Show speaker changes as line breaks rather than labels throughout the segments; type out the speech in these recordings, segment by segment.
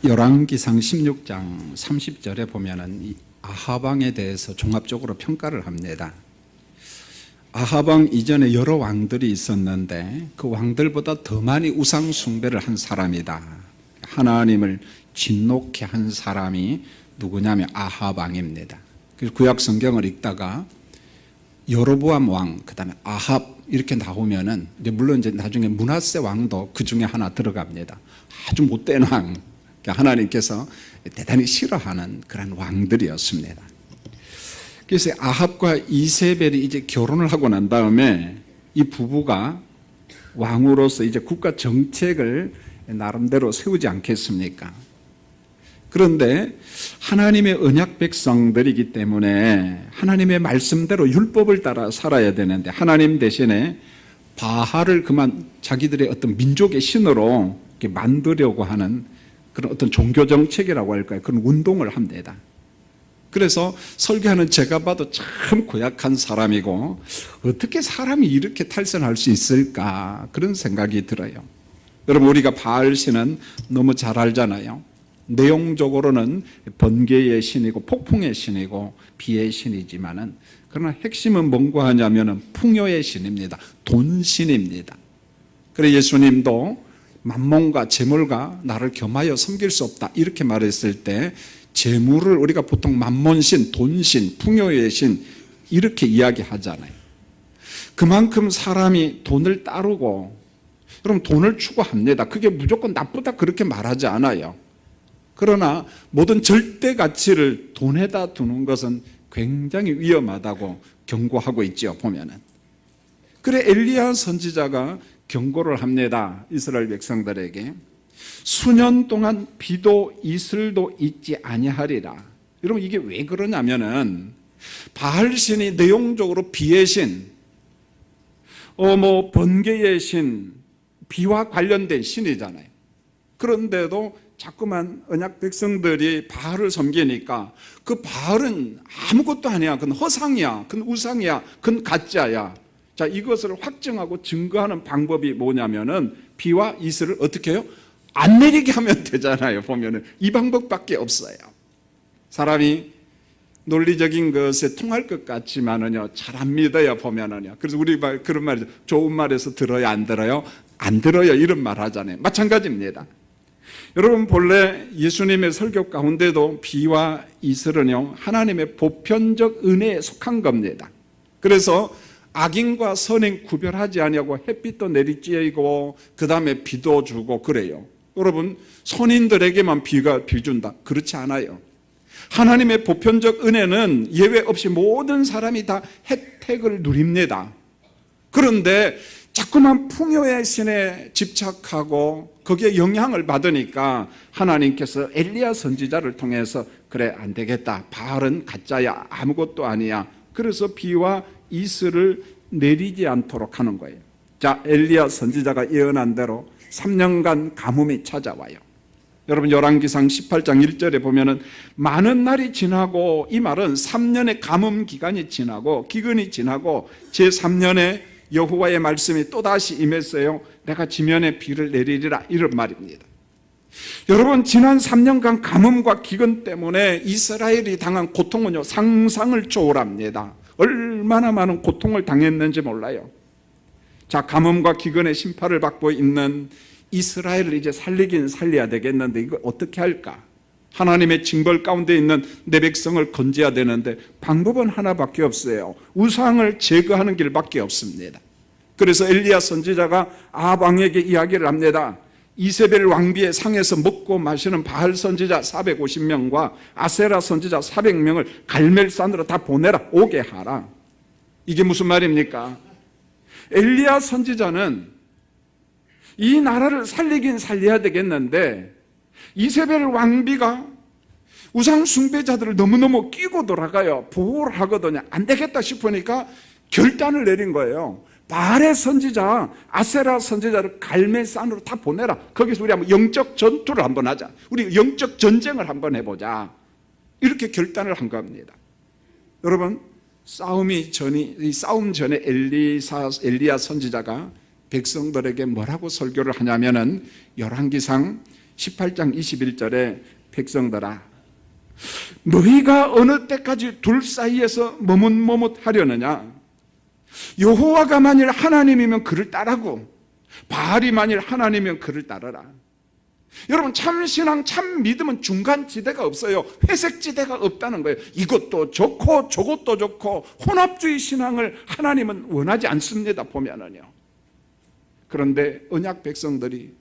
열왕기상 16장 30절에 보면은 이 아하방에 대해서 종합적으로 평가를 합니다. 아하방 이전에 여러 왕들이 있었는데 그 왕들보다 더 많이 우상 숭배를 한 사람이다. 하나님을 진노케 한 사람이 누구냐면 아하방입니다. 그래서 구약 성경을 읽다가 여로보암 왕, 그다음에 아합 이렇게 나오면은 물론 이제 나중에 므낫세 왕도 그 중에 하나 들어갑니다. 아주 못된 왕, 하나님께서 대단히 싫어하는 그런 왕들이었습니다. 그래서 아합과 이세벨이 이제 결혼을 하고 난 다음에 이 부부가 왕으로서 이제 국가 정책을 나름대로 세우지 않겠습니까? 그런데 하나님의 언약 백성들이기 때문에 하나님의 말씀대로 율법을 따라 살아야 되는데 하나님 대신에 바알을 그만 자기들의 어떤 민족의 신으로 이렇게 만들려고 하는 그런 어떤 종교 정책이라고 할까요? 그런 운동을 합니다. 그래서 설교하는 제가 봐도 참 고약한 사람이고 어떻게 사람이 이렇게 탈선할 수 있을까 그런 생각이 들어요. 여러분 우리가 바알 신은 너무 잘 알잖아요. 내용적으로는 번개의 신이고 폭풍의 신이고 비의 신이지만은 그러나 핵심은 뭔가 하냐면은 풍요의 신입니다. 돈신입니다. 그래 예수님도 만몬과 재물과 나를 겸하여 섬길 수 없다 이렇게 말했을 때 재물을 우리가 보통 만몬신, 돈신, 풍요의 신 이렇게 이야기하잖아요. 그만큼 사람이 돈을 따르고 그럼 돈을 추구합니다. 그게 무조건 나쁘다 그렇게 말하지 않아요. 그러나 모든 절대 가치를 돈에다 두는 것은 굉장히 위험하다고 경고하고 있죠. 보면은. 그래 엘리야 선지자가 경고를 합니다. 이스라엘 백성들에게 수년 동안 비도 이슬도 있지 아니하리라. 여러분 이게 왜 그러냐면은 바알신이 내용적으로 비의 신, 번개의 신, 비와 관련된 신이잖아요. 그런데도 자꾸만 언약 백성들이 바알을 섬기니까 그 바알은 아무것도 아니야. 그건 허상이야. 그건 우상이야. 그건 가짜야. 자, 이것을 확증하고 증거하는 방법이 뭐냐면은 비와 이슬을 어떻게 해요? 안 내리게 하면 되잖아요. 보면은 이 방법밖에 없어요. 사람이 논리적인 것에 통할 것 같지만은요 잘 안 믿어요. 보면은요. 그래서 우리 말 그런 말이죠. 좋은 말에서 들어요, 안 들어요? 안 들어요. 이런 말 하잖아요. 마찬가지입니다. 여러분 본래 예수님의 설교 가운데도 비와 이슬은요 하나님의 보편적 은혜에 속한 겁니다. 그래서 악인과 선인 구별하지 아니하고 햇빛도 내리쬐이고 그 다음에 비도 주고 그래요. 여러분 선인들에게만 비 준다 그렇지 않아요. 하나님의 보편적 은혜는 예외 없이 모든 사람이 다 혜택을 누립니다. 그런데 자꾸만 풍요의 신에 집착하고 거기에 영향을 받으니까 하나님께서 엘리야 선지자를 통해서 그래 안 되겠다. 바알은 가짜야. 아무것도 아니야. 그래서 비와 이슬을 내리지 않도록 하는 거예요. 자, 엘리야 선지자가 예언한 대로 3년간 가뭄이 찾아와요. 여러분 열왕기상 18장 1절에 보면은 많은 날이 지나고 이 말은 3년의 가뭄 기간이 지나고 기근이 지나고 제3년에 여호와의 말씀이 또다시 임했어요. 내가 지면에 비를 내리리라 이런 말입니다. 여러분 지난 3년간 가뭄과 기근 때문에 이스라엘이 당한 고통은요 상상을 초월합니다. 얼마나 많은 고통을 당했는지 몰라요. 자, 가뭄과 기근의 심판을 받고 있는 이스라엘을 이제 살리긴 살려야 되겠는데 이거 어떻게 할까? 하나님의 징벌 가운데 있는 내 백성을 건져야 되는데 방법은 하나밖에 없어요. 우상을 제거하는 길밖에 없습니다. 그래서 엘리야 선지자가 아합 왕에게 이야기를 합니다. 이세벨 왕비의 상에서 먹고 마시는 바알 선지자 450명과 아세라 선지자 400명을 갈멜산으로 다 보내라. 오게 하라. 이게 무슨 말입니까? 엘리야 선지자는 이 나라를 살리긴 살려야 되겠는데 이세벨 왕비가 우상 숭배자들을 너무너무 끼고 돌아가요. 보호를 하거든요. 안 되겠다 싶으니까 결단을 내린 거예요. 바알의 선지자, 아세라 선지자를 갈멜산으로 다 보내라. 거기서 우리 한번 영적 전투를 한번 하자. 우리 영적 전쟁을 한번 해보자. 이렇게 결단을 한 겁니다. 여러분, 싸움 전에 엘리야 선지자가 백성들에게 뭐라고 설교를 하냐면은 열왕기상 18장 21절에 백성들아 너희가 어느 때까지 둘 사이에서 머뭇머뭇하려느냐 여호와가 만일 하나님이면 그를 따르고 바알이 만일 하나님이면 그를 따르라. 여러분 참신앙 참 믿음은 중간지대가 없어요. 회색지대가 없다는 거예요. 이것도 좋고 저것도 좋고 혼합주의 신앙을 하나님은 원하지 않습니다. 보면은요. 그런데 언약 백성들이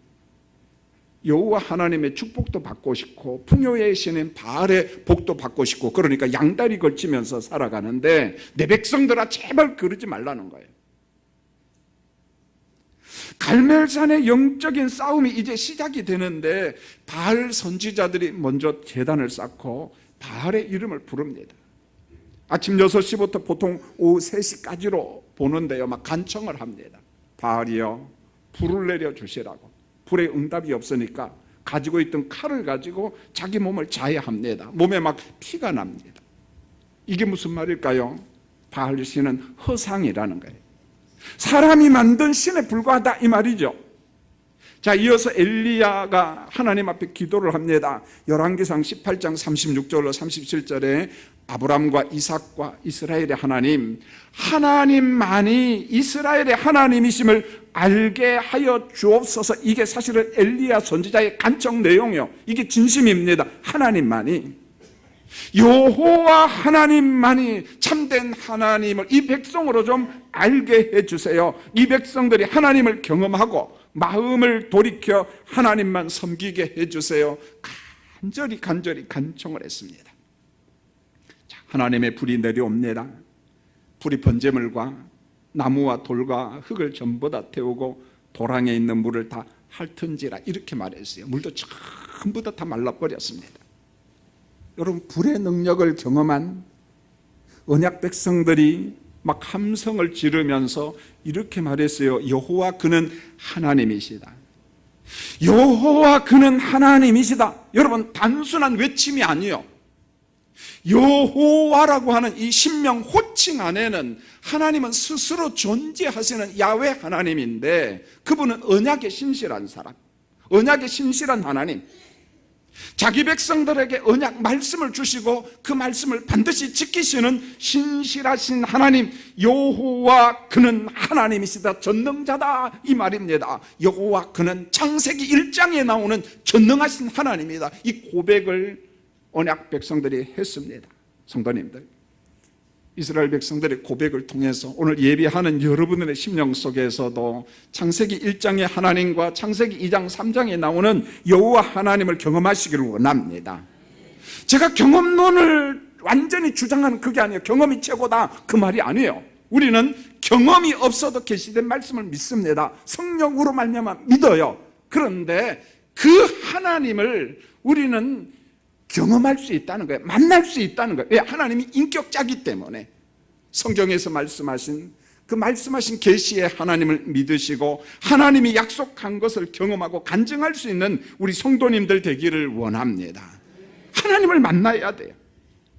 여호와 하나님의 축복도 받고 싶고 풍요의 신인 바알의 복도 받고 싶고 그러니까 양다리 걸치면서 살아가는데 내 백성들아 제발 그러지 말라는 거예요. 갈멜산의 영적인 싸움이 이제 시작이 되는데 바알 선지자들이 먼저 제단을 쌓고 바알의 이름을 부릅니다. 아침 6시부터 보통 오후 3시까지로 보는데요 막 간청을 합니다. 바알이여 불을 내려 주시라고. 불에 응답이 없으니까 가지고 있던 칼을 가지고 자기 몸을 자야 합니다. 몸에 막 피가 납니다. 이게 무슨 말일까요? 바알 신은 허상이라는 거예요. 사람이 만든 신에 불과하다 이 말이죠. 자, 이어서 엘리야가 하나님 앞에 기도를 합니다. 열왕기상 18장 36절로 37절에 아브람과 이삭과 이스라엘의 하나님, 하나님만이 이스라엘의 하나님이심을 알게 하여 주옵소서. 이게 사실은 엘리야 선지자의 간청 내용이요. 이게 진심입니다. 하나님만이, 여호와 하나님만이 참된 하나님을 이 백성으로 좀 알게 해주세요. 이 백성들이 하나님을 경험하고 마음을 돌이켜 하나님만 섬기게 해주세요. 간절히 간청을 했습니다. 자, 하나님의 불이 내려옵니다. 불이 번제물과 나무와 돌과 흙을 전부 다 태우고 도랑에 있는 물을 다 핥은지라 이렇게 말했어요. 물도 전부 다 말라버렸습니다. 여러분 불의 능력을 경험한 언약 백성들이 막 함성을 지르면서 이렇게 말했어요. 여호와 그는 하나님이시다. 여호와 그는 하나님이시다. 여러분 단순한 외침이 아니에요. 여호와라고 하는 이 신명 호칭 안에는 하나님은 스스로 존재하시는 야훼 하나님인데 그분은 언약에 신실한 사람, 언약에 신실한 하나님, 자기 백성들에게 언약 말씀을 주시고 그 말씀을 반드시 지키시는 신실하신 하나님, 여호와 그는 하나님이시다, 전능자다 이 말입니다. 여호와 그는 창세기 1장에 나오는 전능하신 하나님이다. 이 고백을 언약 백성들이 했습니다. 성도님들, 이스라엘 백성들의 고백을 통해서 오늘 예배하는 여러분들의 심령 속에서도 창세기 1장의 하나님과 창세기 2장 3장에 나오는 여호와 하나님을 경험하시기를 원합니다. 제가 경험론을 완전히 주장하는 그게 아니에요. 경험이 최고다 그 말이 아니에요. 우리는 경험이 없어도 계시된 말씀을 믿습니다. 성령으로 말미암아 믿어요. 그런데 그 하나님을 우리는 경험할 수 있다는 거예요. 만날 수 있다는 거예요. 왜? 하나님이 인격자기 때문에. 성경에서 말씀하신 그 말씀하신 계시의 하나님을 믿으시고 하나님이 약속한 것을 경험하고 간증할 수 있는 우리 성도님들 되기를 원합니다. 하나님을 만나야 돼요.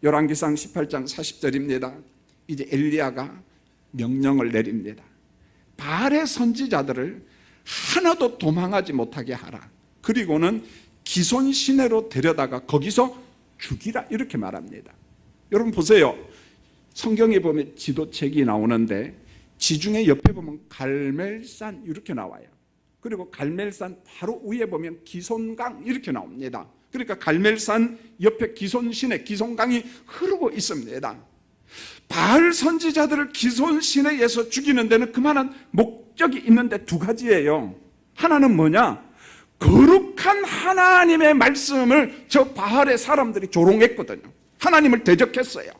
열왕기상 18장 40절입니다. 이제 엘리야가 명령을 내립니다. 바알의 선지자들을 하나도 도망하지 못하게 하라. 그리고는 기손 시내로 데려다가 거기서 죽이라 이렇게 말합니다. 여러분 보세요. 성경에 보면 지도책이 나오는데 지중해 옆에 보면 갈멜산 이렇게 나와요. 그리고 갈멜산 바로 위에 보면 기손강 이렇게 나옵니다. 그러니까 갈멜산 옆에 기손 시내, 기손강이 흐르고 있습니다. 바알 선지자들을 기손 시내에서 죽이는 데는 그만한 목적이 있는데 두 가지예요. 하나는 뭐냐? 거룩한 하나님의 말씀을 저 바알의 사람들이 조롱했거든요. 하나님을 대적했어요.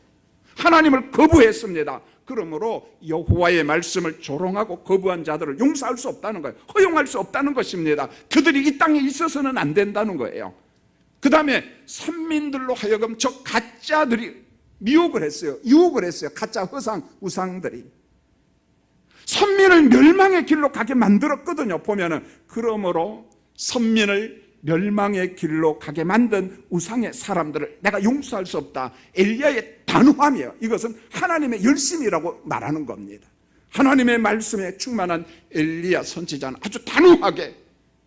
하나님을 거부했습니다. 그러므로 여호와의 말씀을 조롱하고 거부한 자들을 용서할 수 없다는 거예요. 허용할 수 없다는 것입니다. 그들이 이 땅에 있어서는 안 된다는 거예요. 그 다음에 선민들로 하여금 저 가짜들이 미혹을 했어요. 유혹을 했어요. 가짜 허상, 우상들이 선민을 멸망의 길로 가게 만들었거든요. 보면은 그러므로 선민을 멸망의 길로 가게 만든 우상의 사람들을 내가 용서할 수 없다. 엘리야의 단호함이에요. 이것은 하나님의 열심이라고 말하는 겁니다. 하나님의 말씀에 충만한 엘리야 선지자는 아주 단호하게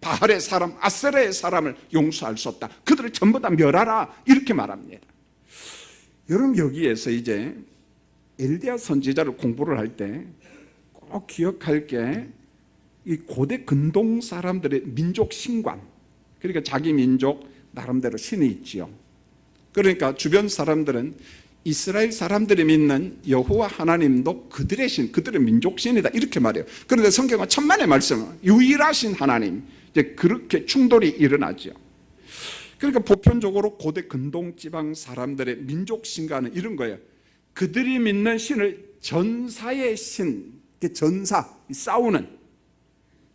바알의 사람, 아세라의 사람을 용서할 수 없다. 그들을 전부 다 멸하라. 이렇게 말합니다. 여러분, 여기에서 이제 엘리야 선지자를 공부를 할 때 꼭 기억할 게 이 고대 근동 사람들의 민족 신관, 그러니까 자기 민족 나름대로 신이 있지요. 그러니까 주변 사람들은 이스라엘 사람들이 믿는 여호와 하나님도 그들의 신, 그들의 민족 신이다 이렇게 말해요. 그런데 성경은 천만의 말씀은 유일하신 하나님, 이제 그렇게 충돌이 일어나죠. 그러니까 보편적으로 고대 근동 지방 사람들의 민족 신과는 이런 거예요. 그들이 믿는 신을 전사의 신, 전사, 싸우는,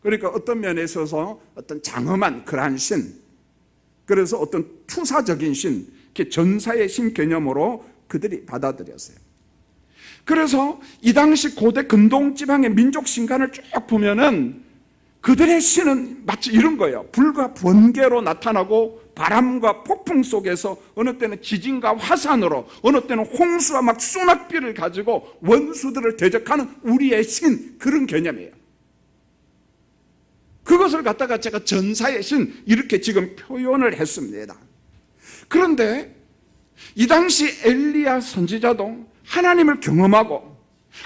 그러니까 어떤 면에 있어서 어떤 장엄한 그러한 신, 그래서 어떤 투사적인 신, 전사의 신 개념으로 그들이 받아들였어요. 그래서 이 당시 고대 근동 지방의 민족 신간을 쭉 보면은 그들의 신은 마치 이런 거예요. 불과 번개로 나타나고 바람과 폭풍 속에서 어느 때는 지진과 화산으로, 어느 때는 홍수와 막 소낙비를 가지고 원수들을 대적하는 우리의 신, 그런 개념이에요. 그것을 갖다가 제가 전사의 신 이렇게 지금 표현을 했습니다. 그런데 이 당시 엘리야 선지자도 하나님을 경험하고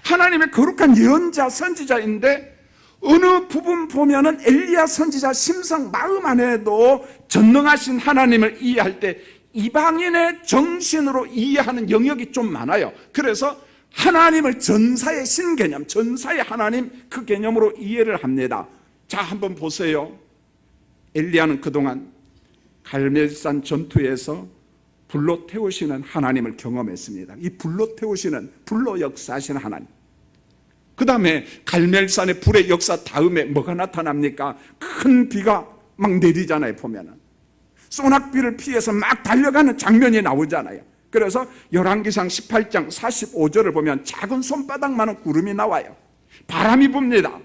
하나님의 거룩한 예언자 선지자인데 어느 부분 보면은 엘리야 선지자 심성 마음 안에도 전능하신 하나님을 이해할 때 이방인의 정신으로 이해하는 영역이 좀 많아요. 그래서 하나님을 전사의 신 개념, 전사의 하나님 그 개념으로 이해를 합니다. 자, 한번 보세요. 엘리야는 그동안 갈멜산 전투에서 불로 태우시는 하나님을 경험했습니다. 이 불로 태우시는, 불로 역사하시는 하나님. 그 다음에 갈멜산의 불의 역사 다음에 뭐가 나타납니까? 큰 비가 막 내리잖아요, 보면은. 소낙비를 피해서 막 달려가는 장면이 나오잖아요. 그래서 열왕기상 18장 45절을 보면 작은 손바닥만한 구름이 나와요. 바람이 붑니다.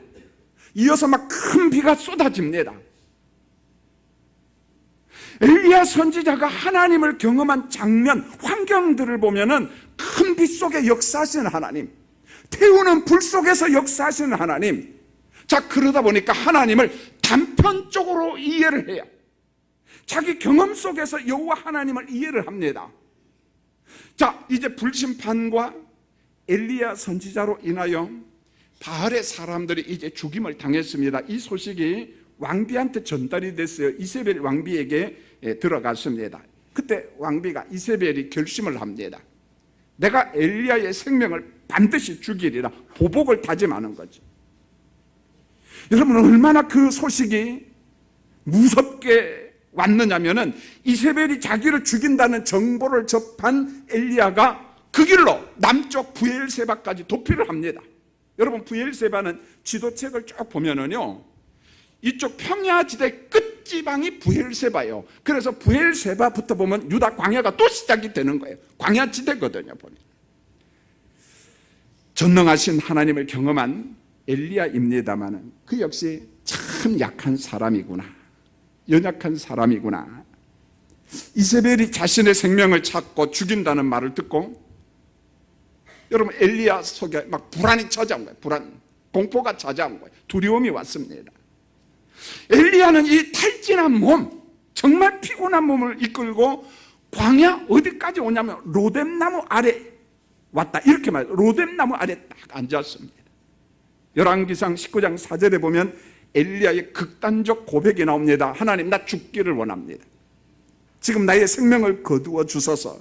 이어서 막 큰 비가 쏟아집니다. 엘리야 선지자가 하나님을 경험한 장면, 환경들을 보면은 큰 빛 속에 역사하시는 하나님, 태우는 불 속에서 역사하시는 하나님. 자, 그러다 보니까 하나님을 단편적으로 이해를 해요. 자기 경험 속에서 여호와 하나님을 이해를 합니다. 자, 이제 불심판과 엘리야 선지자로 인하여 바알의 사람들이 이제 죽임을 당했습니다. 이 소식이 왕비한테 전달이 됐어요. 이세벨 왕비에게 들어갔습니다. 그때 왕비가 이세벨이 결심을 합니다. 내가 엘리야의 생명을 반드시 죽이리라 보복을 다짐하는 거죠. 여러분, 얼마나 그 소식이 무섭게 왔느냐면은 이세벨이 자기를 죽인다는 정보를 접한 엘리야가 그 길로 남쪽 브엘세바까지 도피를 합니다. 여러분, 브엘세바는 지도책을 쭉 보면은요, 이쪽 평야지대 끝지방이 브엘세바예요. 그래서 브엘세바부터 보면 유다 광야가 또 시작이 되는 거예요. 광야지대거든요, 보면. 전능하신 하나님을 경험한 엘리야입니다마는 그 역시 참 약한 사람이구나, 연약한 사람이구나. 이세벨이 자신의 생명을 찾고 죽인다는 말을 듣고 여러분, 엘리야 속에 막 불안이 찾아온 거예요. 불안, 공포가 찾아온 거예요. 두려움이 왔습니다. 엘리야는 이 탈진한 몸, 정말 피곤한 몸을 이끌고 광야 어디까지 오냐면 로뎀나무 아래 왔다, 이렇게 말해요. 로뎀나무 아래 딱 앉았습니다. 열왕기상 19장 4절에 보면 엘리야의 극단적 고백이 나옵니다. 하나님, 나 죽기를 원합니다. 지금 나의 생명을 거두어 주소서.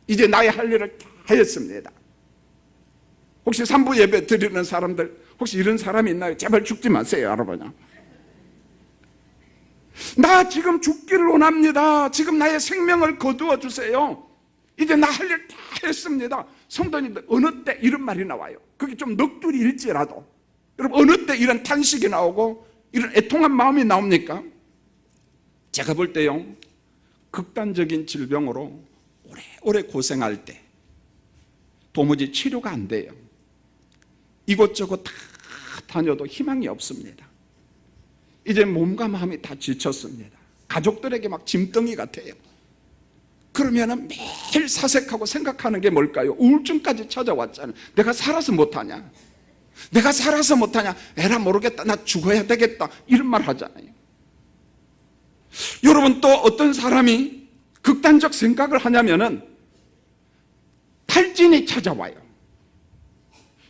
이제 나의 할 일을 다 하였습니다. 혹시 산부 예배 드리는 사람들 혹시 이런 사람이 있나요? 제발 죽지 마세요, 여러분. 나 지금 죽기를 원합니다. 지금 나의 생명을 거두어 주세요. 이제 나 할 일 다 했습니다. 성도님들, 어느 때 이런 말이 나와요? 그게 좀 넋두리 일지라도 여러분, 어느 때 이런 탄식이 나오고 이런 애통한 마음이 나옵니까? 제가 볼 때요, 극단적인 질병으로 오래 고생할 때 도무지 치료가 안 돼요. 이곳저곳 다 다녀도 희망이 없습니다. 이제 몸과 마음이 다 지쳤습니다. 가족들에게 막 짐덩이 같아요. 그러면 매일 사색하고 생각하는 게 뭘까요? 우울증까지 찾아왔잖아요. 내가 살아서 못하냐? 내가 살아서 못하냐? 에라 모르겠다, 나 죽어야 되겠다, 이런 말 하잖아요. 여러분, 또 어떤 사람이 극단적 생각을 하냐면은 탈진이 찾아와요.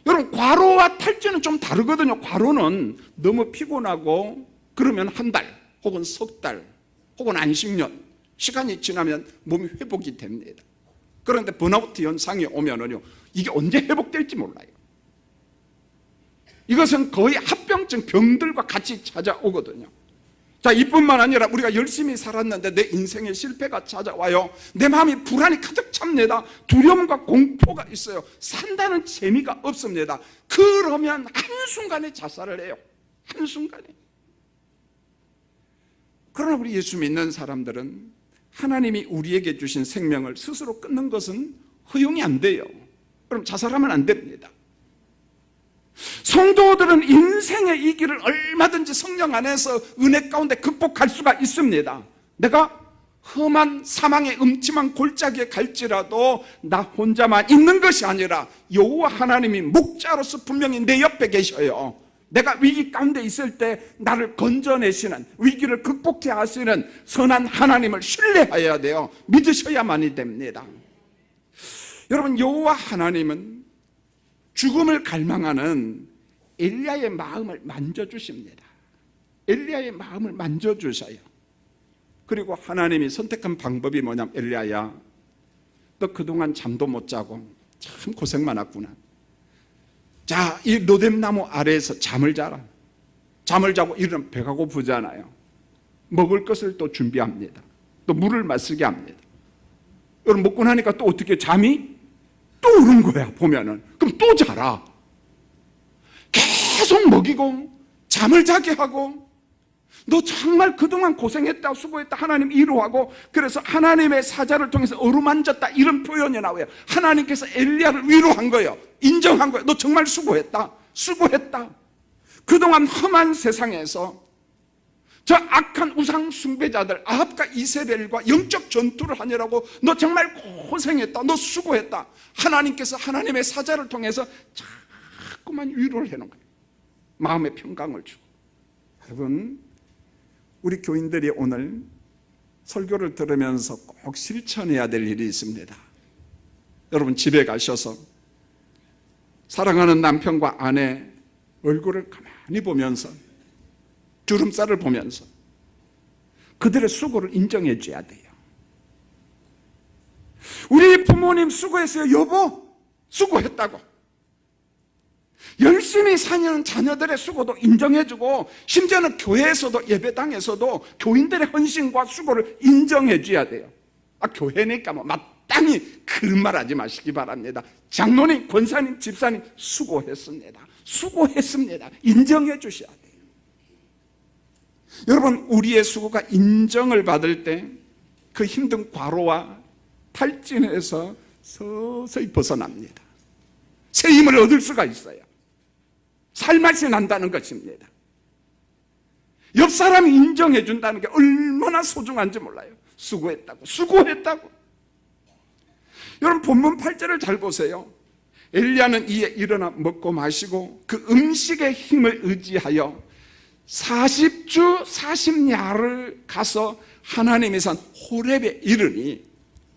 여러분, 과로와 탈진은 좀 다르거든요. 과로는 너무 피곤하고 그러면 한 달 혹은 석 달 혹은 안식년 시간이 지나면 몸이 회복이 됩니다. 그런데 번아웃 현상이 오면은요, 이게 언제 회복될지 몰라요. 이것은 거의 합병증 병들과 같이 찾아오거든요. 자, 이뿐만 아니라 우리가 열심히 살았는데 내 인생에 실패가 찾아와요. 내 마음이 불안이 가득 찹니다. 두려움과 공포가 있어요. 산다는 재미가 없습니다. 그러면 한순간에 자살을 해요. 한순간에. 그러나 우리 예수 믿는 사람들은 하나님이 우리에게 주신 생명을 스스로 끊는 것은 허용이 안 돼요. 그럼 자살하면 안 됩니다. 성도들은 인생의 이 길을 얼마든지 성령 안에서 은혜 가운데 극복할 수가 있습니다. 내가 험한 사망의 음침한 골짜기에 갈지라도 나 혼자만 있는 것이 아니라 여호와 하나님이 목자로서 분명히 내 옆에 계셔요. 내가 위기 가운데 있을 때 나를 건져내시는, 위기를 극복해 하시는 선한 하나님을 신뢰해야 돼요. 믿으셔야만이 됩니다. 여러분, 여호와 하나님은 죽음을 갈망하는 엘리야의 마음을 만져주십니다. 엘리야의 마음을 만져주셔요. 그리고 하나님이 선택한 방법이 뭐냐면, 엘리야야, 너 그동안 잠도 못 자고 참 고생 많았구나. 자, 이 로뎀나무 아래에서 잠을 자라. 잠을 자고 일어나면 배가 고프잖아요. 먹을 것을 또 준비합니다. 또 물을 마시게 합니다. 여러분, 먹고 나니까 또 어떻게 잠이 또 오는 거야, 보면은. 그럼 또 자라. 계속 먹이고 잠을 자게 하고, 너 정말 그동안 고생했다, 수고했다, 하나님 위로하고, 그래서 하나님의 사자를 통해서 어루만졌다, 이런 표현이 나와요. 하나님께서 엘리야를 위로한 거예요. 인정한 거예요. 너 정말 수고했다. 수고했다. 그동안 험한 세상에서 저 악한 우상 숭배자들 아합과 이세벨과 영적 전투를 하느라고 너 정말 고생했다. 너 수고했다. 하나님께서 하나님의 사자를 통해서 자꾸만 위로를 해놓은 거예요. 마음의 평강을 주고. 여러분, 우리 교인들이 오늘 설교를 들으면서 꼭 실천해야 될 일이 있습니다. 여러분, 집에 가셔서 사랑하는 남편과 아내 얼굴을 가만히 보면서, 주름살을 보면서 그들의 수고를 인정해 줘야 돼요. 우리 부모님 수고했어요. 여보, 수고했다고. 열심히 사는 자녀들의 수고도 인정해주고, 심지어는 교회에서도, 예배당에서도 교인들의 헌신과 수고를 인정해 줘야 돼요. 아, 교회니까 뭐 마땅히 그런 말 하지 마시기 바랍니다. 장로님, 권사님, 집사님 수고했습니다. 수고했습니다. 인정해 주셔야 돼요. 여러분, 우리의 수고가 인정을 받을 때 그 힘든 과로와 탈진에서 서서히 벗어납니다. 새 힘을 얻을 수가 있어요. 살맛이 난다는 것입니다. 옆 사람이 인정해 준다는 게 얼마나 소중한지 몰라요. 수고했다고, 수고했다고. 여러분, 본문 8절을 잘 보세요. 엘리야는 이에 일어나 먹고 마시고 그 음식의 힘을 의지하여 40주 40야를 가서 하나님의 산 호렙에 이르니,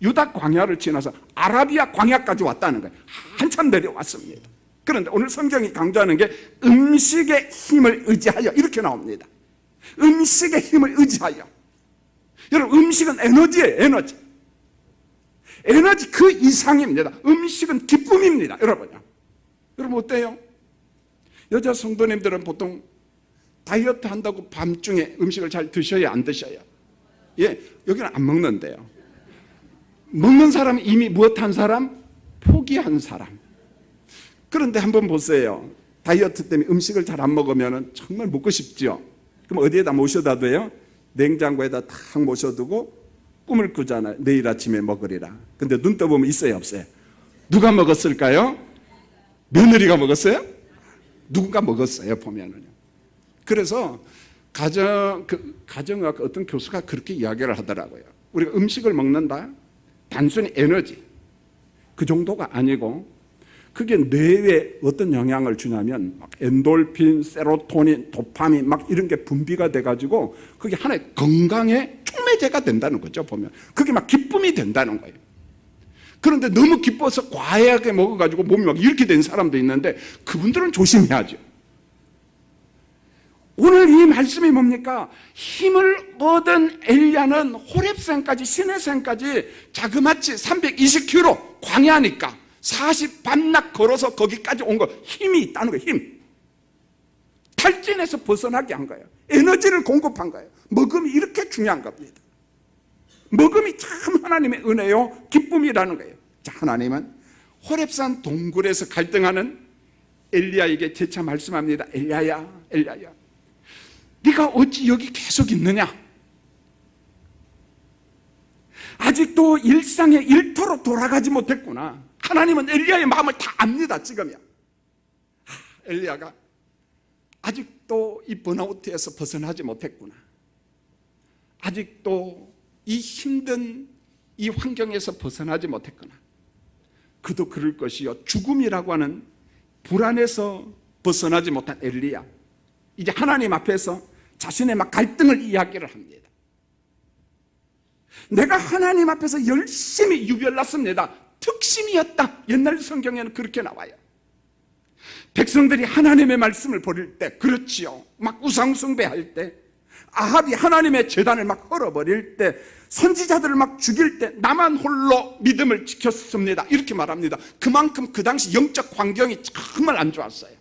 유다 광야를 지나서 아라비아 광야까지 왔다는 거예요. 한참 내려왔습니다. 그런데 오늘 성경이 강조하는 게 음식의 힘을 의지하여, 이렇게 나옵니다. 음식의 힘을 의지하여. 여러분, 음식은 에너지예요. 에너지. 에너지 그 이상입니다. 음식은 기쁨입니다. 여러분요. 여러분, 어때요? 여자 성도님들은 보통 다이어트 한다고 밤중에 음식을 잘 드셔야 안 드셔요? 예, 여기는 안 먹는데요. 먹는 사람은 이미 무엇한 사람? 포기한 사람. 그런데 한번 보세요. 다이어트 때문에 음식을 잘 안 먹으면 정말 먹고 싶죠? 그럼 어디에다 모셔다 둬요? 냉장고에다 탁 모셔두고 꿈을 꾸잖아요. 내일 아침에 먹으리라. 근데 눈 떠보면 있어요, 없어요? 누가 먹었을까요? 며느리가 먹었어요? 누군가 먹었어요, 보면은요. 그래서 가정학 어떤 교수가 그렇게 이야기를 하더라고요. 우리가 음식을 먹는다, 단순히 에너지 그 정도가 아니고, 그게 뇌에 어떤 영향을 주냐면 막 엔돌핀, 세로토닌, 도파민 막 이런 게 분비가 돼가지고 그게 하나의 건강의 촉매제가 된다는 거죠. 보면 그게 막 기쁨이 된다는 거예요. 그런데 너무 기뻐서 과하게 먹어가지고 몸이 막 이렇게 된 사람도 있는데 그분들은 조심해야죠. 오늘 이 말씀이 뭡니까? 힘을 얻은 엘리야는 호렙산까지, 시내산까지 자그마치 320km 광야니까 40 밤낮 걸어서 거기까지 온 거, 힘이 있다는 거예요. 힘. 탈진에서 벗어나게 한 거예요. 에너지를 공급한 거예요. 먹음이 이렇게 중요한 겁니다. 먹음이 참 하나님의 은혜요, 기쁨이라는 거예요. 자, 하나님은 호렙산 동굴에서 갈등하는 엘리야에게 재차 말씀합니다. 엘리야야, 엘리야야, 네가 어찌 여기 계속 있느냐? 아직도 일상의 일터로 돌아가지 못했구나. 하나님은 엘리야의 마음을 다 압니다. 지금이야. 엘리야가 아직도 이 번아웃에서 벗어나지 못했구나. 아직도 이 힘든 이 환경에서 벗어나지 못했구나. 그도 그럴 것이요, 죽음이라고 하는 불안에서 벗어나지 못한 엘리야, 이제 하나님 앞에서 자신의 막 갈등을 이야기를 합니다. 내가 하나님 앞에서 열심히 유별났습니다. 특심이었다. 옛날 성경에는 그렇게 나와요. 백성들이 하나님의 말씀을 버릴 때, 그렇지요, 막 우상숭배할 때, 아합이 하나님의 제단을 막 헐어버릴 때, 선지자들을 막 죽일 때 나만 홀로 믿음을 지켰습니다. 이렇게 말합니다. 그만큼 그 당시 영적 환경이 정말 안 좋았어요.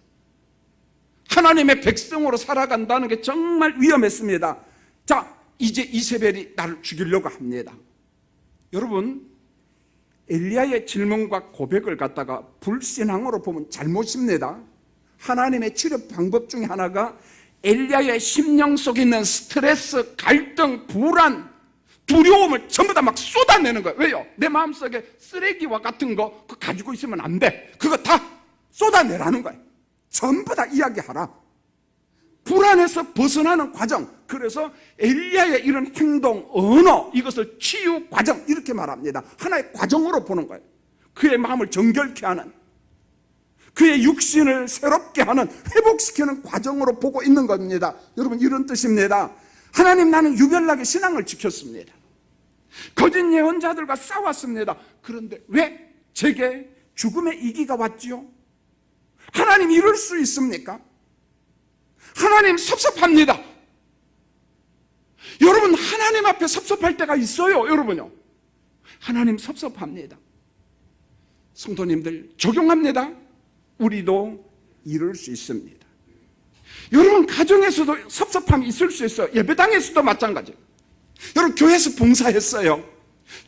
하나님의 백성으로 살아간다는 게 정말 위험했습니다. 자, 이제 이세벨이 나를 죽이려고 합니다. 여러분, 엘리야의 질문과 고백을 갖다가 불신앙으로 보면 잘못입니다. 하나님의 치료 방법 중에 하나가 엘리야의 심령 속에 있는 스트레스, 갈등, 불안, 두려움을 전부 다 막 쏟아내는 거예요. 왜요? 내 마음속에 쓰레기와 같은 거 그거 가지고 있으면 안 돼. 그거 다 쏟아내라는 거예요. 전부 다 이야기하라. 불안에서 벗어나는 과정. 그래서 엘리야의 이런 행동, 언어, 이것을 치유 과정, 이렇게 말합니다. 하나의 과정으로 보는 거예요. 그의 마음을 정결케 하는, 그의 육신을 새롭게 하는, 회복시키는 과정으로 보고 있는 겁니다. 여러분, 이런 뜻입니다. 하나님, 나는 유별나게 신앙을 지켰습니다. 거짓 예언자들과 싸웠습니다. 그런데 왜 제게 죽음의 이기가 왔지요? 하나님, 이럴 수 있습니까? 하나님, 섭섭합니다. 여러분, 하나님 앞에 섭섭할 때가 있어요. 여러분요, 하나님 섭섭합니다. 성도님들 적용합니다. 우리도 이럴 수 있습니다. 여러분, 가정에서도 섭섭함이 있을 수 있어요. 예배당에서도 마찬가지예요. 여러분, 교회에서 봉사했어요.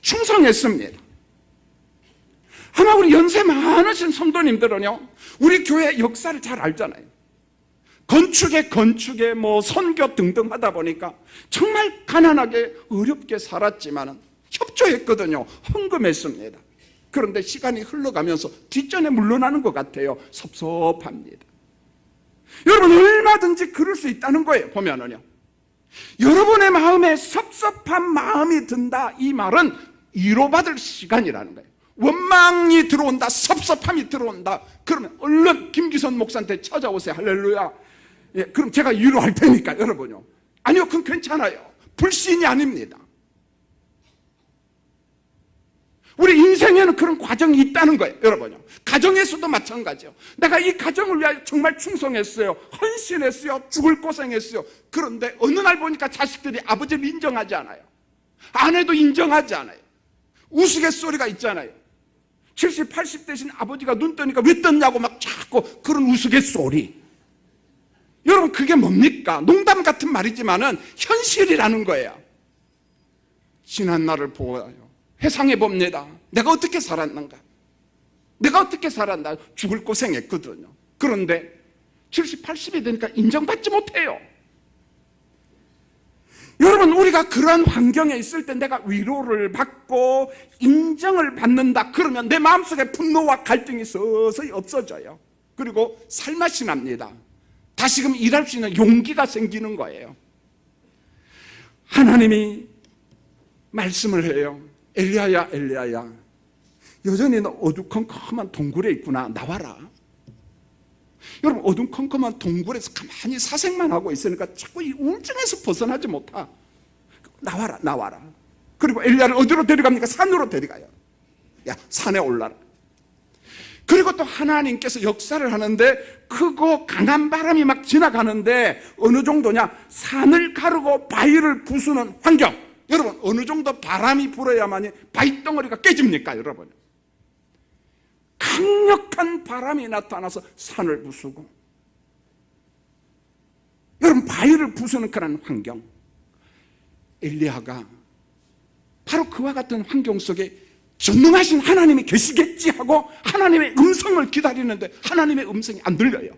충성했습니다. 아마 우리 연세 많으신 성도님들은요, 우리 교회 역사를 잘 알잖아요. 건축에 뭐 선교 등등 하다 보니까 정말 가난하게 어렵게 살았지만은 협조했거든요. 헌금했습니다. 그런데 시간이 흘러가면서 뒷전에 물러나는 것 같아요. 섭섭합니다. 여러분, 얼마든지 그럴 수 있다는 거예요. 보면은요, 여러분의 마음에 섭섭한 마음이 든다, 이 말은 위로받을 시간이라는 거예요. 원망이 들어온다, 섭섭함이 들어온다, 그러면 얼른 김기선 목사한테 찾아오세요. 할렐루야. 예, 그럼 제가 위로할 테니까. 여러분요, 아니요, 그건 괜찮아요. 불신이 아닙니다. 우리 인생에는 그런 과정이 있다는 거예요. 여러분요, 가정에서도 마찬가지예요. 내가 이 가정을 위하여 정말 충성했어요. 헌신했어요. 죽을 고생했어요. 그런데 어느 날 보니까 자식들이 아버지를 인정하지 않아요. 아내도 인정하지 않아요. 우스갯소리가 있잖아요. 70, 80 대신 아버지가 눈 뜨니까 왜 떴냐고 막 자꾸 그런 우스갯소리. 여러분, 그게 뭡니까? 농담 같은 말이지만은 현실이라는 거예요. 지난 날을 보아요. 회상해 봅니다. 내가 어떻게 살았는가? 내가 어떻게 살았나? 죽을 고생했거든요. 그런데 70, 80이 되니까 인정받지 못해요. 여러분, 우리가 그러한 환경에 있을 때 내가 위로를 받고 인정을 받는다, 그러면 내 마음속에 분노와 갈등이 서서히 없어져요. 그리고 살맛이 납니다. 다시금 일할 수 있는 용기가 생기는 거예요. 하나님이 말씀을 해요. 엘리야야, 엘리야야, 여전히 너 어두컴컴한 동굴에 있구나. 나와라. 여러분, 어두컴컴한 동굴에서 가만히 사색만 하고 있으니까 자꾸 이 우울증에서 벗어나지 못하. 나와라. 그리고 엘리야를 어디로 데려갑니까? 산으로 데려가요. 야, 산에 올라라. 그리고 또 하나님께서 역사를 하는데 크고 강한 바람이 막 지나가는데 어느 정도냐? 산을 가르고 바위를 부수는 환경. 여러분, 어느 정도 바람이 불어야만이 바위 덩어리가 깨집니까, 여러분? 강력한 바람이 나타나서 산을 부수고, 여러분, 바위를 부수는 그런 환경. 엘리야가 바로 그와 같은 환경 속에 전능하신 하나님이 계시겠지 하고 하나님의 음성을 기다리는데 하나님의 음성이 안 들려요.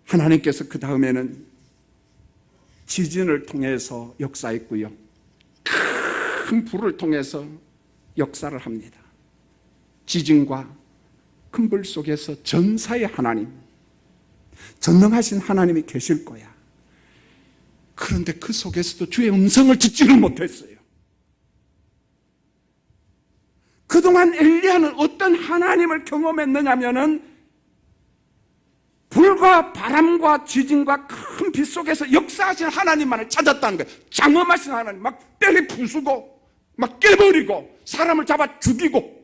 하나님께서 그 다음에는 지진을 통해서 역사했고요, 큰 불을 통해서 역사를 합니다. 지진과 큰 불 속에서 전사의 하나님, 전능하신 하나님이 계실 거야. 그런데 그 속에서도 주의 음성을 듣지를 못했어요. 그동안 엘리야는 어떤 하나님을 경험했느냐면은 불과 바람과 지진과 큰 빛 속에서 역사하신 하나님만을 찾았다는 거예요. 장엄하신 하나님, 막 때리 부수고 막 깨버리고 사람을 잡아 죽이고.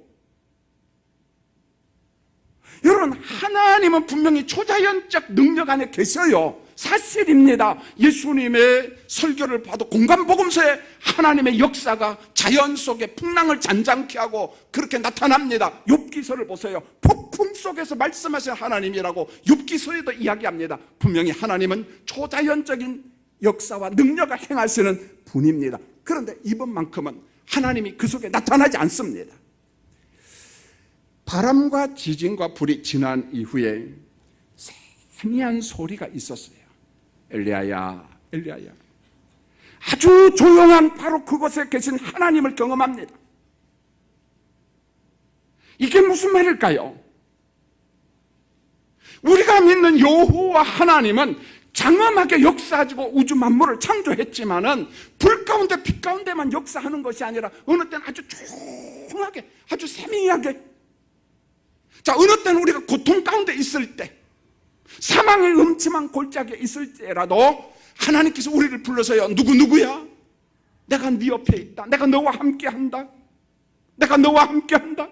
여러분, 하나님은 분명히 초자연적 능력 안에 계셔요. 사실입니다. 예수님의 설교를 봐도 공간복음서에 하나님의 역사가 자연 속에 풍랑을 잔잔케 하고 그렇게 나타납니다. 욥기서를 보세요. 폭풍 속에서 말씀하신 하나님이라고 욥기서에도 이야기합니다. 분명히 하나님은 초자연적인 역사와 능력을 행하시는 분입니다. 그런데 이번만큼은 하나님이 그 속에 나타나지 않습니다. 바람과 지진과 불이 지난 이후에 세미한 소리가 있었어요. 엘리야야, 엘리야야. 아주 조용한 바로 그곳에 계신 하나님을 경험합니다. 이게 무슨 말일까요? 우리가 믿는 여호와 하나님은 장엄하게 역사하고 우주 만물을 창조했지만은 불 가운데 빛 가운데만 역사하는 것이 아니라 어느 때는 아주 조용하게, 아주 세미하게. 자, 어느 때는 우리가 고통 가운데 있을 때, 사망의 음침한 골짜기에 있을 때라도 하나님께서 우리를 불러서요, 누구야? 내가 네 옆에 있다. 내가 너와 함께한다. 내가 너와 함께한다.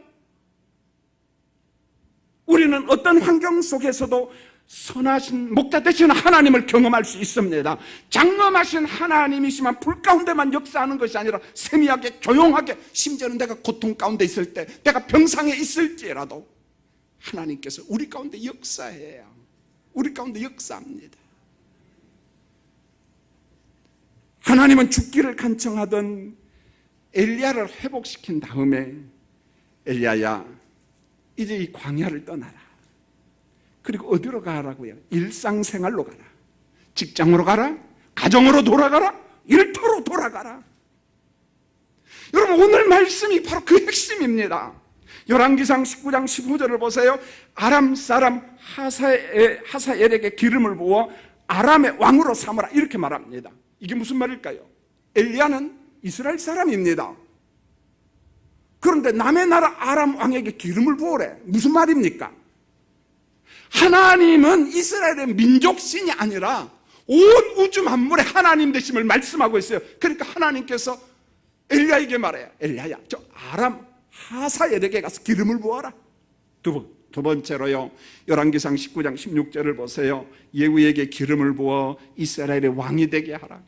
우리는 어떤 환경 속에서도 선하신 목자 되시는 하나님을 경험할 수 있습니다. 장엄하신 하나님이시만 불 가운데만 역사하는 것이 아니라 세미하게, 조용하게, 심지어는 내가 고통 가운데 있을 때, 내가 병상에 있을지라도 하나님께서 우리 가운데 역사해요. 우리 가운데 역사합니다. 하나님은 죽기를 간청하던 엘리야를 회복시킨 다음에 엘리야야, 이제 이 광야를 떠나라. 그리고 어디로 가라고요? 일상생활로 가라. 직장으로 가라. 가정으로 돌아가라. 일터로 돌아가라. 여러분, 오늘 말씀이 바로 그 핵심입니다. 열왕기상 19장 15절을 보세요. 아람 사람 하사엘에게 기름을 부어 아람의 왕으로 삼으라, 이렇게 말합니다. 이게 무슨 말일까요? 엘리야는 이스라엘 사람입니다. 그런데 남의 나라 아람 왕에게 기름을 부으래. 무슨 말입니까? 하나님은 이스라엘의 민족신이 아니라 온 우주 만물의 하나님 되심을 말씀하고 있어요. 그러니까 하나님께서 엘리야에게 말해요. 엘리야야, 저 아람 하사엘에게 가서 기름을 부어라. 두 번째로요, 열왕기상 19장 16절을 보세요. 예후에게 기름을 부어 이스라엘의 왕이 되게 하라.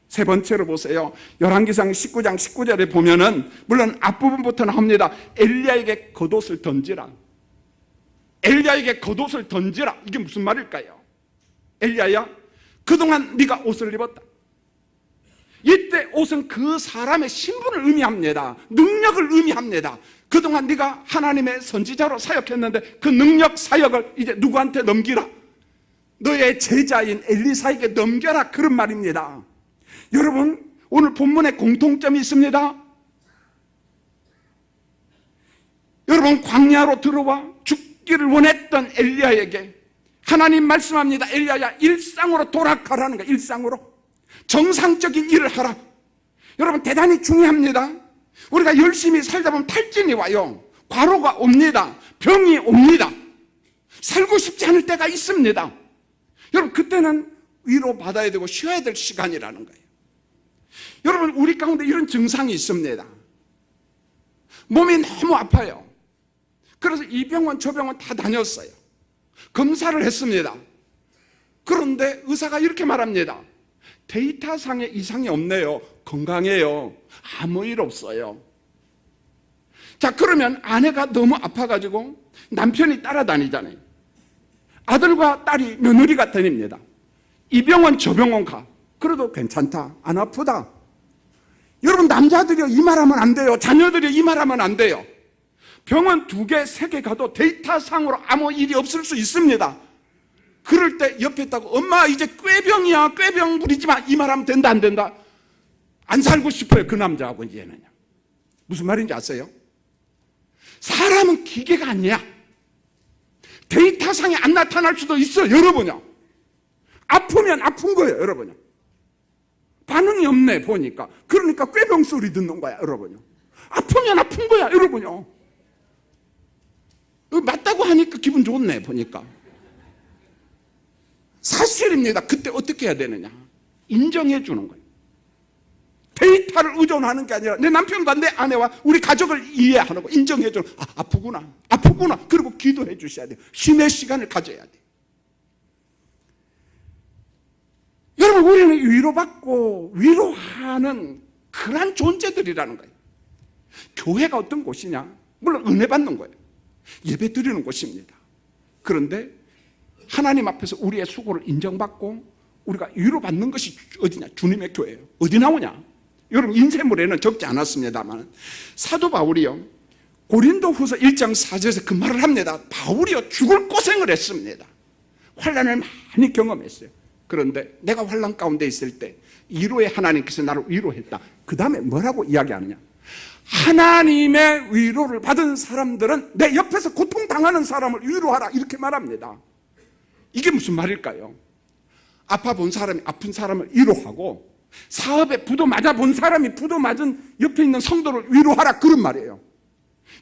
세 번째로 보세요. 열왕기상 19장 19절에 보면은, 물론 앞부분부터 나옵니다. 엘리야에게 겉옷을 던지라. 엘리야에게 겉옷을 던지라. 이게 무슨 말일까요? 엘리야야, 그동안 네가 옷을 입었다. 이때 옷은 그 사람의 신분을 의미합니다. 능력을 의미합니다. 그동안 네가 하나님의 선지자로 사역했는데 그 능력 사역을 이제 누구한테 넘기라? 너의 제자인 엘리사에게 넘겨라, 그런 말입니다. 여러분, 오늘 본문에 공통점이 있습니다. 여러분, 광야로 들어와 죽기를 원했던 엘리야에게 하나님 말씀합니다. 엘리야야, 일상으로 돌아가라는 거야. 일상으로 정상적인 일을 하라. 여러분, 대단히 중요합니다. 우리가 열심히 살다 보면 탈진이 와요. 과로가 옵니다. 병이 옵니다. 살고 싶지 않을 때가 있습니다. 여러분, 그때는 위로받아야 되고 쉬어야 될 시간이라는 거예요. 여러분, 우리 가운데 이런 증상이 있습니다. 몸이 너무 아파요. 그래서 이 병원 저 병원 다 다녔어요. 검사를 했습니다. 그런데 의사가 이렇게 말합니다. 데이터상에 이상이 없네요. 건강해요. 아무 일 없어요. 자, 그러면 아내가 너무 아파가지고 남편이 따라다니잖아요. 아들과 딸이 며느리가 다닙니다. 이 병원 저 병원 가. 그래도 괜찮다. 안 아프다. 여러분, 남자들이 이 말하면 안 돼요. 자녀들이 이 말하면 안 돼요. 병원 2개, 3개 가도 데이터상으로 아무 일이 없을 수 있습니다. 그럴 때 옆에 있다고 엄마 이제 꾀병이야. 꾀병 부리지 마. 이 말하면 된다 안 된다? 안 살고 싶어요. 그 남자하고 이제는. 무슨 말인지 아세요? 사람은 기계가 아니야. 데이터상에 안 나타날 수도 있어요. 여러분요. 아프면 아픈 거예요. 여러분요. 반응이 없네 보니까. 그러니까 꾀병 소리 듣는 거야. 여러분요. 아프면 아픈 거야. 여러분요. 맞다고 하니까 기분 좋네 보니까. 사실입니다. 그때 어떻게 해야 되느냐? 인정해 주는 거예요. 데이터를 의존하는 게 아니라 내 남편과 내 아내와 우리 가족을 이해하는 거, 인정해 주는. 아프구나. 그리고 기도해 주셔야 돼요. 쉼의 시간을 가져야 돼요. 여러분, 우리는 위로받고 위로하는 그런 존재들이라는 거예요. 교회가 어떤 곳이냐? 물론 은혜 받는 거예요. 예배 드리는 곳입니다. 그런데 하나님 앞에서 우리의 수고를 인정받고 우리가 위로받는 것이 어디냐? 주님의 교회예요. 어디 나오냐? 여러분, 인쇄물에는 적지 않았습니다만 사도 바울이요, 고린도 후서 1장 4절에서 그 말을 합니다. 바울이요, 죽을 고생을 했습니다. 환난을 많이 경험했어요. 그런데 내가 환난 가운데 있을 때 위로의 하나님께서 나를 위로했다. 그 다음에 뭐라고 이야기하느냐? 하나님의 위로를 받은 사람들은 내 옆에서 고통당하는 사람을 위로하라. 이렇게 말합니다. 이게 무슨 말일까요? 아파 본 사람이 아픈 사람을 위로하고, 사업에 부도 맞아 본 사람이 부도 맞은 옆에 있는 성도를 위로하라. 그런 말이에요.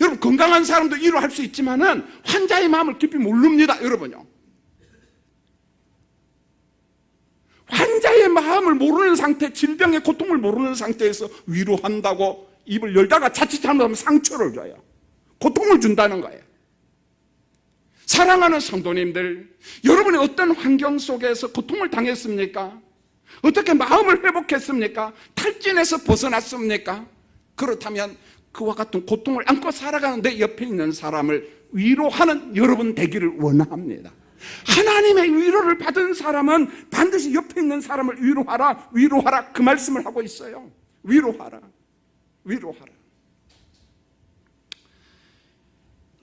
여러분, 건강한 사람도 위로할 수 있지만은 환자의 마음을 깊이 모릅니다. 여러분요. 환자의 마음을 모르는 상태, 질병의 고통을 모르는 상태에서 위로한다고 입을 열다가 자칫 잘못하면 상처를 줘요. 고통을 준다는 거예요. 사랑하는 성도님들, 여러분이 어떤 환경 속에서 고통을 당했습니까? 어떻게 마음을 회복했습니까? 탈진에서 벗어났습니까? 그렇다면 그와 같은 고통을 안고 살아가는 내 옆에 있는 사람을 위로하는 여러분 되기를 원합니다. 하나님의 위로를 받은 사람은 반드시 옆에 있는 사람을 위로하라, 위로하라, 그 말씀을 하고 있어요. 위로하라, 위로하라.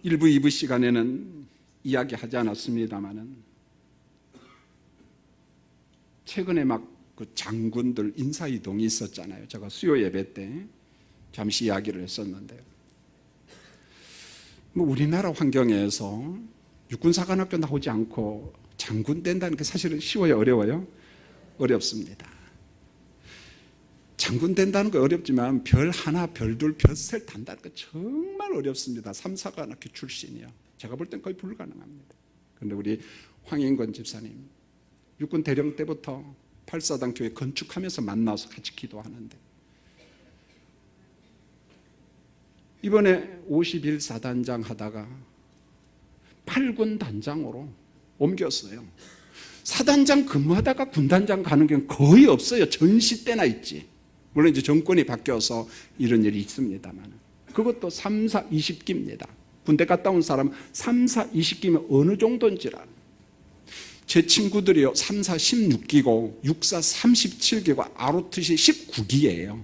1부, 2부 시간에는 이야기하지 않았습니다만은 최근에 막 그 장군들 인사이동이 있었잖아요. 제가 수요 예배 때 잠시 이야기를 했었는데요. 뭐 우리나라 환경에서 육군사관학교 나오지 않고 장군 된다는 게 사실은 쉬워요, 어려워요? 어렵습니다. 장군 된다는 거 어렵지만 별 하나, 별 둘, 별 셋 단다는 거 정말 어렵습니다. 3, 4관학교 출신이요. 제가 볼 땐 거의 불가능합니다. 그런데 우리 황인권 집사님, 육군 대령 때부터 8사단 교회 건축하면서 만나서 같이 기도하는데 이번에 51사단장 하다가 8군 단장으로 옮겼어요. 사단장 근무하다가 군단장 가는 경우는 거의 없어요. 전시 때나 있지. 물론 이제 정권이 바뀌어서 이런 일이 있습니다만, 그것도 3, 4, 20기입니다. 군대 갔다 온 사람 3, 4, 20기면 어느 정도인지라. 제 친구들이요, 3, 4, 16기고 6, 4, 37기고 아로트시 19기예요.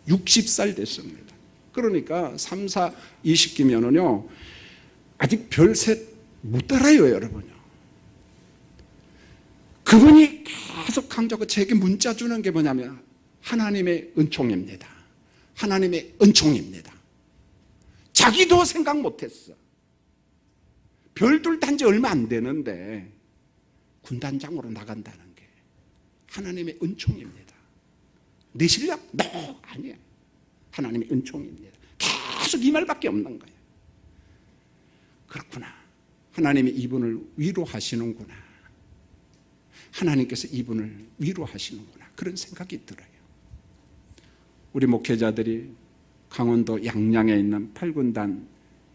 60살 됐습니다. 그러니까 3, 4, 20기면은요 아직 별셋 못 따라요, 여러분요. 그분이 계속 강조하고 제게 문자 주는 게 뭐냐면 하나님의 은총입니다. 하나님의 은총입니다. 자기도 생각 못했어. 별둘 단지 얼마 안 되는데 군단장으로 나간다는 게 하나님의 은총입니다. 내 실력? 아니에요. 하나님의 은총입니다. 계속 이 말밖에 없는 거예요. 그렇구나. 하나님이 이분을 위로하시는구나. 하나님께서 이분을 위로하시는구나, 그런 생각이 들어요. 우리 목회자들이 강원도 양양에 있는 8군단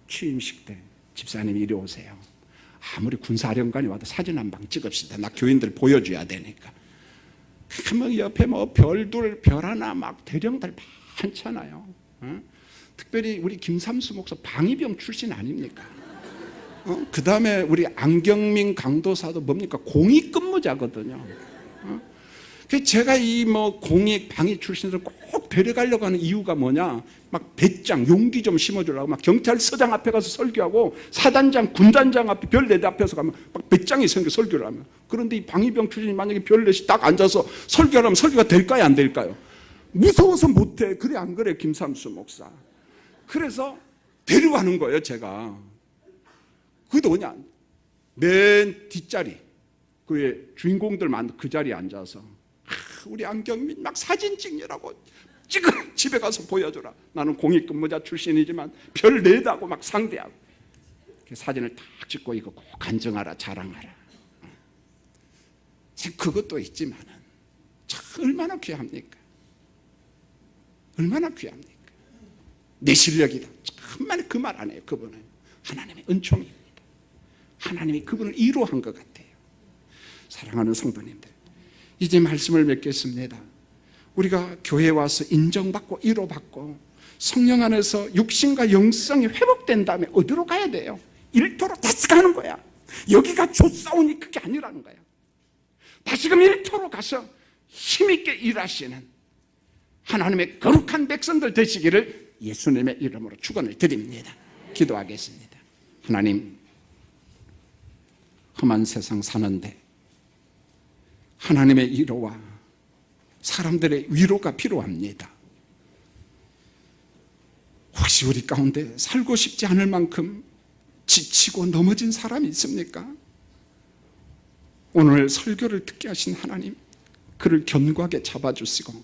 취임식 때 집사님이 이리 오세요. 아무리 군사령관이 와도 사진 한 방 찍읍시다. 나 교인들 보여줘야 되니까. 뭐 옆에 뭐 별들, 별 하나 막 대령들 많잖아요. 특별히 우리 김삼수 목사 방위병 출신 아닙니까? 그 다음에 우리 안경민 강도사도 뭡니까? 공익근무자거든요. 그래서 제가 이 뭐 공익 방위 출신들을 꼭 데려가려고 하는 이유가 뭐냐? 막 배짱, 용기 좀 심어주려고 막 경찰서장 앞에 가서 설교하고 사단장, 군단장 앞에 별 4대 앞에서 가면 막 배짱이 생겨 설교를 하면. 그런데 이 방위병 출신이 만약에 별 4시 딱 앉아서 설교를 하면 설교가 될까요? 안 될까요? 무서워서 못해. 그래 안 그래 김삼수 목사? 그래서 데려가는 거예요 제가. 그게 뭐냐? 맨 뒷자리 그 주인공들 많은 그 자리에 앉아서 우리 안경민 막 사진 찍느라고 지금 집에 가서 보여줘라. 나는 공익근무자 출신이지만 별 4다고 막 상대하고 사진을 딱 찍고 이거 꼭 간증하라, 자랑하라. 그것도 있지만은 참 얼마나 귀합니까? 얼마나 귀합니까? 내 실력이다. 참만 그 말 안 해요. 그분은 하나님의 은총입니다. 하나님이 그분을 위로한 것 같아요. 사랑하는 성도님들, 이제 말씀을 맺겠습니다. 우리가 교회에 와서 인정받고 위로받고 성령 안에서 육신과 영성이 회복된 다음에 어디로 가야 돼요? 일터로 다시 가는 거야. 여기가 좋사오니 그게 아니라는 거야. 다시금 일터로 가서 힘있게 일하시는 하나님의 거룩한 백성들 되시기를 예수님의 이름으로 축원을 드립니다. 기도하겠습니다. 하나님, 험한 세상 사는데 하나님의 위로와 사람들의 위로가 필요합니다. 혹시 우리 가운데 살고 싶지 않을 만큼 지치고 넘어진 사람이 있습니까? 오늘 설교를 듣게 하신 하나님, 그를 견고하게 잡아주시고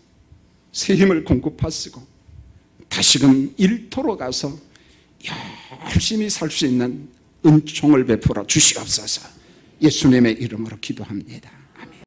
새 힘을 공급하시고 다시금 일터로 가서 열심히 살 수 있는 은총을 베풀어 주시옵소서. 예수님의 이름으로 기도합니다.